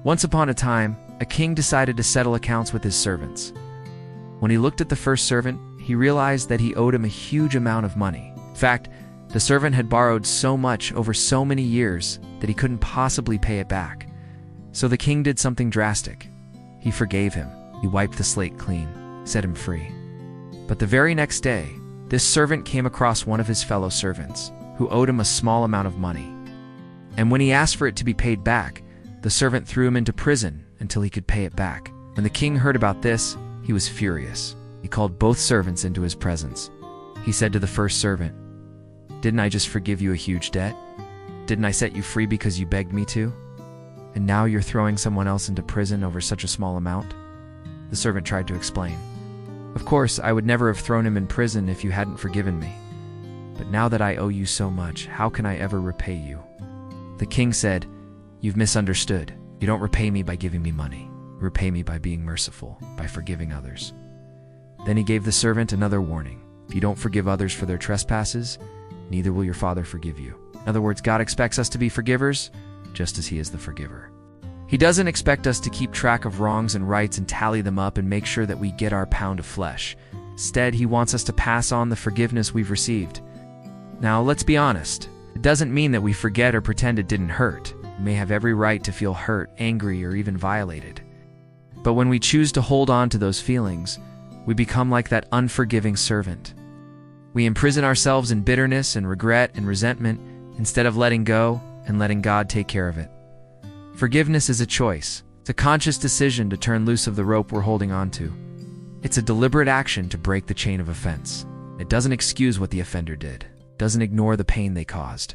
Once upon a time, a king decided to settle accounts with his servants. When he looked at the first servant, he realized that he owed him a huge amount of money. In fact, the servant had borrowed so much over so many years that he couldn't possibly pay it back. So the king did something drastic. He forgave him. He wiped the slate clean, set him free. But the very next day, this servant came across one of his fellow servants, who owed him a small amount of money. And when he asked for it to be paid back, the servant threw him into prison until he could pay it back. When the king heard about this, he was furious. He called both servants into his presence. He said to the first servant, "Didn't I just forgive you a huge debt? Didn't I set you free because you begged me to? And now you're throwing someone else into prison over such a small amount?" The servant tried to explain. "Of course, I would never have thrown him in prison if you hadn't forgiven me. But now that I owe you so much, how can I ever repay you?" The king said, "You've misunderstood. You don't repay me by giving me money. You repay me by being merciful, by forgiving others." Then he gave the servant another warning. "If you don't forgive others for their trespasses, neither will your Father forgive you." In other words, God expects us to be forgivers, just as He is the forgiver. He doesn't expect us to keep track of wrongs and rights and tally them up and make sure that we get our pound of flesh. Instead, He wants us to pass on the forgiveness we've received. Now, let's be honest. It doesn't mean that we forget or pretend it didn't hurt. We may have every right to feel hurt, angry, or even violated. But when we choose to hold on to those feelings, we become like that unforgiving servant. We imprison ourselves in bitterness and regret and resentment instead of letting go and letting God take care of it. Forgiveness is a choice. It's a conscious decision to turn loose of the rope we're holding on to. It's a deliberate action to break the chain of offense. It doesn't excuse what the offender did. It doesn't ignore the pain they caused.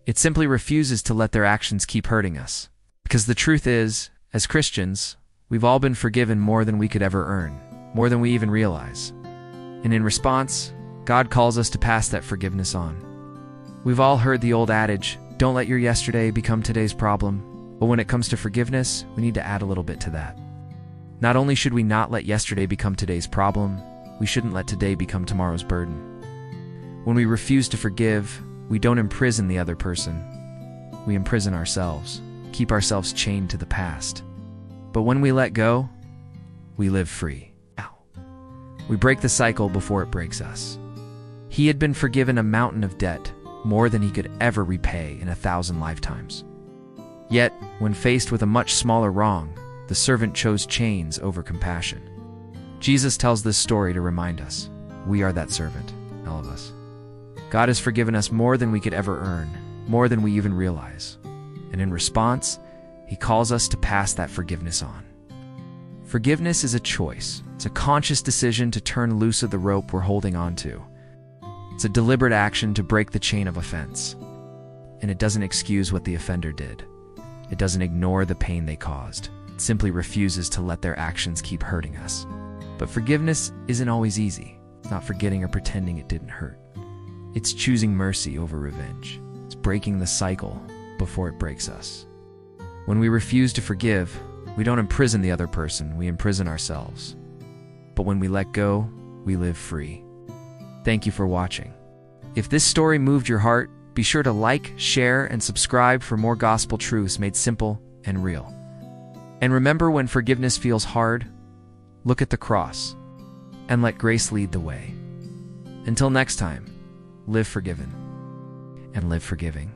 It simply refuses to let their actions keep hurting us. Because the truth is, as Christians, we've all been forgiven more than we could ever earn, more than we even realize. And in response, God calls us to pass that forgiveness on. We've all heard the old adage, "Don't let your yesterday become today's problem." But when it comes to forgiveness, we need to add a little bit to that. Not only should we not let yesterday become today's problem, we shouldn't let today become tomorrow's burden. When we refuse to forgive, we don't imprison the other person. We imprison ourselves, keep ourselves chained to the past. But when we let go, we live free. We break the cycle before it breaks us. He had been forgiven a mountain of debt, more than he could ever repay in 1,000 lifetimes. Yet, when faced with a much smaller wrong, the servant chose chains over compassion. Jesus tells this story to remind us, we are that servant, all of us. God has forgiven us more than we could ever earn, more than we even realize. And in response, He calls us to pass that forgiveness on. Forgiveness is a choice. It's a conscious decision to turn loose of the rope we're holding on to. It's a deliberate action to break the chain of offense. And it doesn't excuse what the offender did. It doesn't ignore the pain they caused. It simply refuses to let their actions keep hurting us. But forgiveness isn't always easy. It's not forgetting or pretending it didn't hurt. It's choosing mercy over revenge. It's breaking the cycle before it breaks us. When we refuse to forgive, we don't imprison the other person, we imprison ourselves. But when we let go, we live free. Thank you for watching. If this story moved your heart, be sure to like, share, and subscribe for more gospel truths made simple and real. And remember, when forgiveness feels hard, look at the cross and let grace lead the way. Until next time, live forgiven and live forgiving.